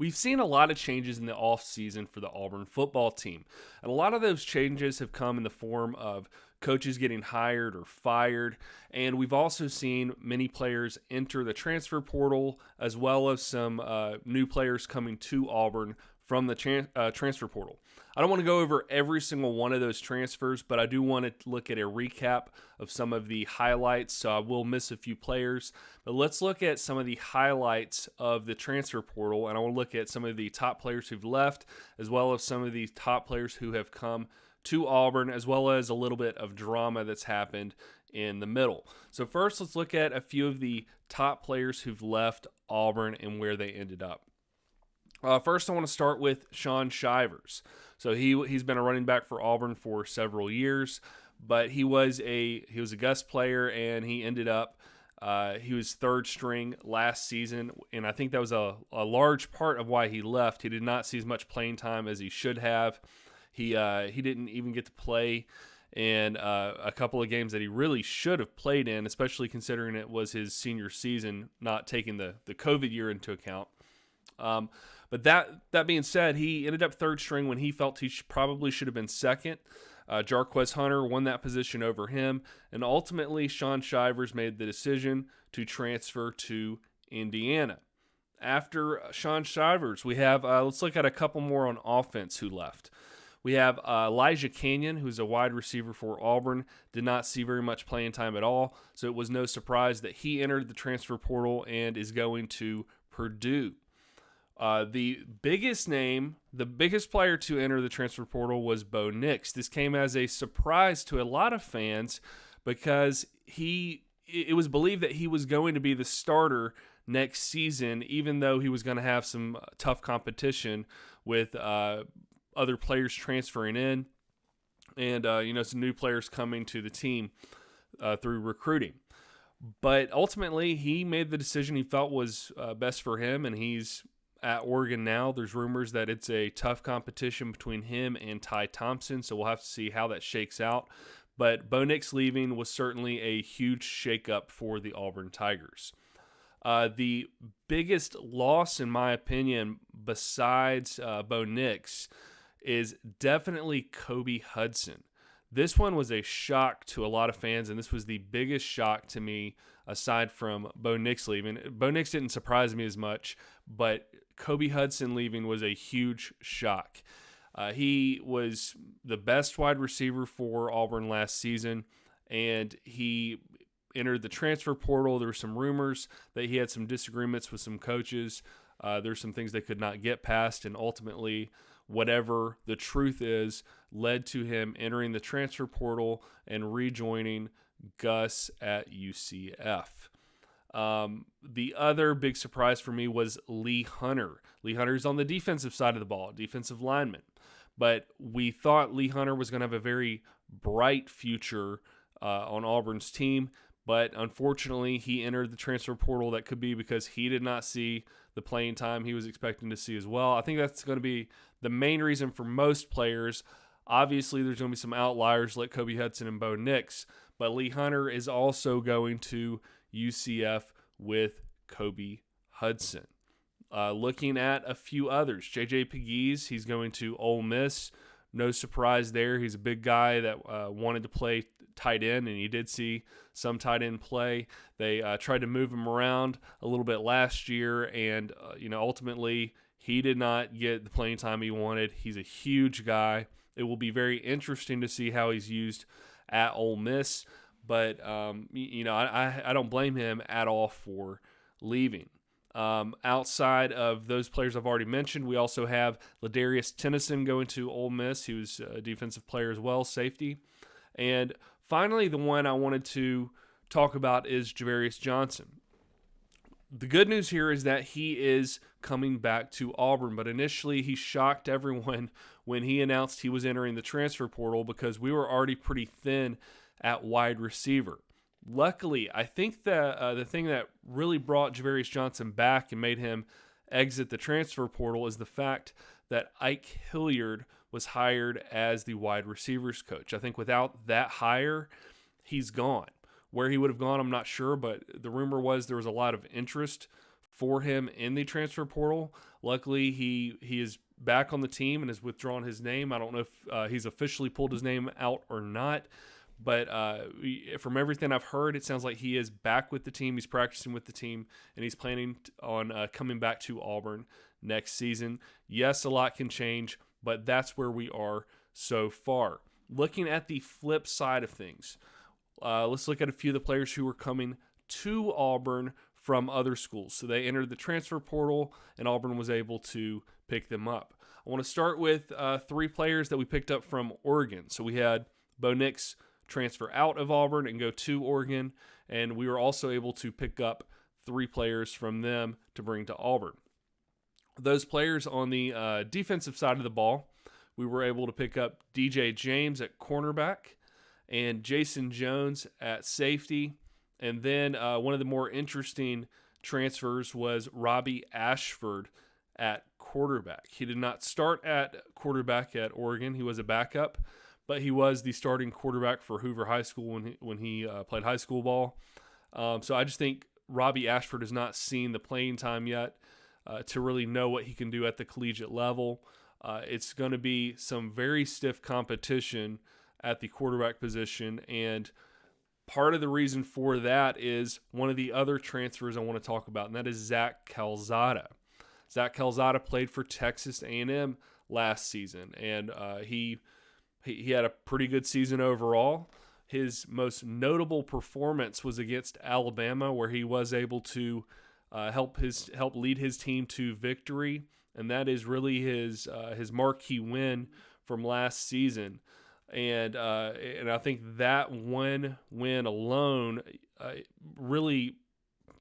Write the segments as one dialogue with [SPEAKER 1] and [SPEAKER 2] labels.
[SPEAKER 1] We've seen a lot of changes in the offseason for the Auburn football team. And a lot of those changes have come in the form of coaches getting hired or fired. And we've also seen many players enter the transfer portal, as well as some new players coming to Auburn from the transfer portal. I don't want to go over every single one of those transfers, but I do want to look at a recap of some of the highlights, so I will miss a few players. But let's look at some of the highlights of the transfer portal, and I want to look at some of the top players who've left, as well as some of the top players who have come to Auburn, as well as a little bit of drama that's happened in the middle. So first, let's look at a few of the top players who've left Auburn and where they ended up. First, I want to start with Shaun Shivers. So he's been a running back for Auburn for several years, but he was a guest player, and he ended up he was third string last season, and I think that was a large part of why he left. He did not see as much playing time as he should have. He didn't even get to play in a couple of games that he really should have played in, especially considering it was his senior season, not taking the COVID year into account. But that being said, he ended up third string when he felt he probably should have been second. Jarquez Hunter won that position over him, and ultimately Shaun Shivers made the decision to transfer to Indiana. After Shaun Shivers, we have, let's look at a couple more on offense who left. We have Elijah Canyon, who's a wide receiver for Auburn, did not see very much playing time at all, so it was no surprise that he entered the transfer portal and is going to Purdue. The biggest player to enter the transfer portal was Bo Nix. This came as a surprise to a lot of fans because it was believed that he was going to be the starter next season, even though he was going to have some tough competition with other players transferring in and some new players coming to the team through recruiting. But ultimately, he made the decision he felt was best for him, and he's at Oregon now. There's rumors that it's a tough competition between him and Ty Thompson, so we'll have to see how that shakes out. But Bo Nix leaving was certainly a huge shakeup for the Auburn Tigers. The biggest loss, in my opinion, besides Bo Nix, is definitely Kobe Hudson. This one was a shock to a lot of fans, and this was the biggest shock to me aside from Bo Nix leaving. Bo Nix didn't surprise me as much, but Kobe Hudson leaving was a huge shock. He was the best wide receiver for Auburn last season, and he entered the transfer portal. There were some rumors that he had some disagreements with some coaches. There's some things they could not get past, and ultimately, whatever the truth is, led to him entering the transfer portal and rejoining Gus at UCF. The other big surprise for me was Lee Hunter. Lee Hunter's on the defensive side of the ball, defensive lineman. But we thought Lee Hunter was going to have a very bright future on Auburn's team. But unfortunately, he entered the transfer portal. That could be because he did not see the playing time he was expecting to see as well. I think that's going to be the main reason for most players. Obviously, there's going to be some outliers like Kobe Hudson and Bo Nix. But Lee Hunter is also going to UCF with Kobe Hudson. Looking at a few others, J.J. Pegues, he's going to Ole Miss. No surprise there. He's a big guy that wanted to play tight end, and he did see some tight end play. They tried to move him around a little bit last year, and ultimately he did not get the playing time he wanted. He's a huge guy. It will be very interesting to see how he's used at Ole Miss, but I don't blame him at all for leaving. Outside of those players I've already mentioned, we also have Ladarius Tennyson going to Ole Miss. He was a defensive player as well, safety. And finally, the one I wanted to talk about is Javarius Johnson. The good news here is that he is coming back to Auburn, but initially he shocked everyone when he announced he was entering the transfer portal because we were already pretty thin at wide receiver. Luckily, I think that the thing that really brought Javarius Johnson back and made him exit the transfer portal is the fact that Ike Hilliard was hired as the wide receivers coach. I think without that hire, he's gone. Where he would have gone, I'm not sure, but the rumor was there was a lot of interest for him in the transfer portal. Luckily, he is back on the team and has withdrawn his name. I don't know if he's officially pulled his name out or not, but from everything I've heard, it sounds like he is back with the team. He's practicing with the team, and he's planning on coming back to Auburn next season. Yes, a lot can change, but that's where we are so far. Looking at the flip side of things, let's look at a few of the players who are coming to Auburn from other schools. So they entered the transfer portal, and Auburn was able to pick them up. I want to start with 3 players that we picked up from Oregon. So we had Bo Nix transfer out of Auburn and go to Oregon, and we were also able to pick up 3 players from them to bring to Auburn. Those players on the defensive side of the ball, we were able to pick up DJ James at cornerback and Jason Jones at safety. And then one of the more interesting transfers was Robbie Ashford at quarterback. He did not start at quarterback at Oregon. He was a backup, but he was the starting quarterback for Hoover High School when he played high school ball. So I just think Robbie Ashford has not seen the playing time yet to really know what he can do at the collegiate level. It's going to be some very stiff competition at the quarterback position, and part of the reason for that is one of the other transfers I want to talk about, and that is Zac Calzada. Zac Calzada played for Texas A&M last season, and he had a pretty good season overall. His most notable performance was against Alabama, where he was able to help lead his team to victory, and that is really his marquee win from last season. And I think that one win alone really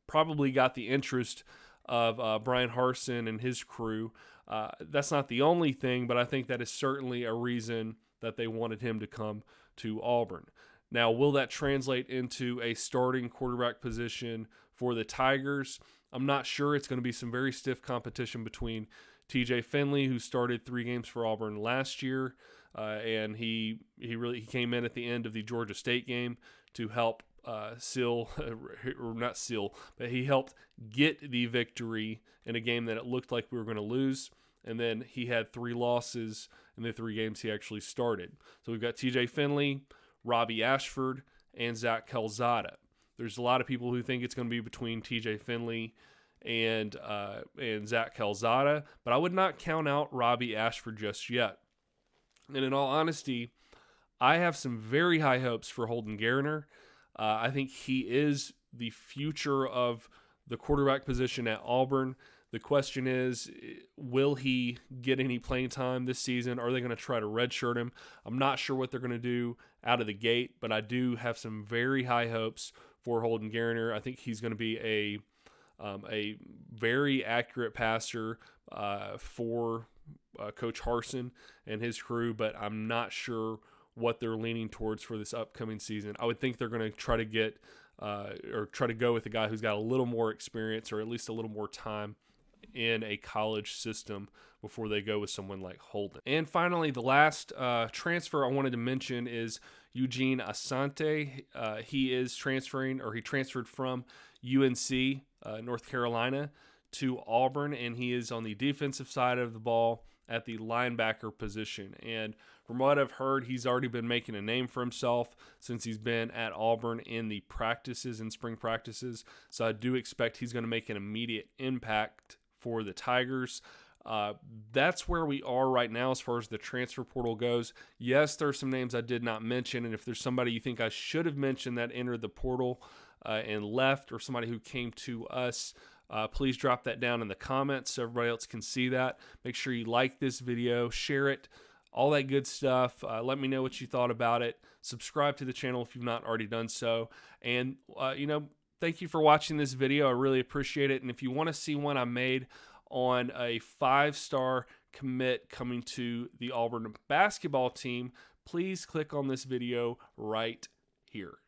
[SPEAKER 1] probably got the interest of Brian Harsin and his crew. That's not the only thing, but I think that is certainly a reason that they wanted him to come to Auburn. Now, will that translate into a starting quarterback position for the Tigers? I'm not sure. It's going to be some very stiff competition between TJ Finley, who started 3 games for Auburn last year, and he came in at the end of the Georgia State game to help he helped get the victory in a game that it looked like we were going to lose. And then he had 3 losses in the 3 games he actually started. So we've got TJ Finley, Robbie Ashford, and Zac Calzada. There's a lot of people who think it's going to be between TJ Finley and Zac Calzada, but I would not count out Robbie Ashford just yet. And in all honesty, I have some very high hopes for Holden Garner. I think he is the future of the quarterback position at Auburn. The question is, will he get any playing time this season? Are they going to try to redshirt him? I'm not sure what they're going to do out of the gate, but I do have some very high hopes for Holden Garner. I think he's going to be a very accurate passer for Coach Harsin and his crew, but I'm not sure what they're leaning towards for this upcoming season. I would think they're going to try to go with a guy who's got a little more experience or at least a little more time in a college system before they go with someone like Holden. And finally, the last transfer I wanted to mention is Eugene Asante. He transferred from UNC, North Carolina, to Auburn, and he is on the defensive side of the ball at the linebacker position. And from what I've heard, he's already been making a name for himself since he's been at Auburn in the practices and spring practices. So I do expect he's going to make an immediate impact for the Tigers. That's where we are right now as far as the transfer portal goes. Yes, there are some names I did not mention, and if there's somebody you think I should have mentioned that entered the portal and left, or somebody who came to us, please drop that down in the comments so everybody else can see that. Make sure you like this video, share it, all that good stuff. Let me know what you thought about it. Subscribe to the channel if you've not already done so. And, thank you for watching this video. I really appreciate it. And if you want to see one I made on a 5-star commit coming to the Auburn basketball team, please click on this video right here.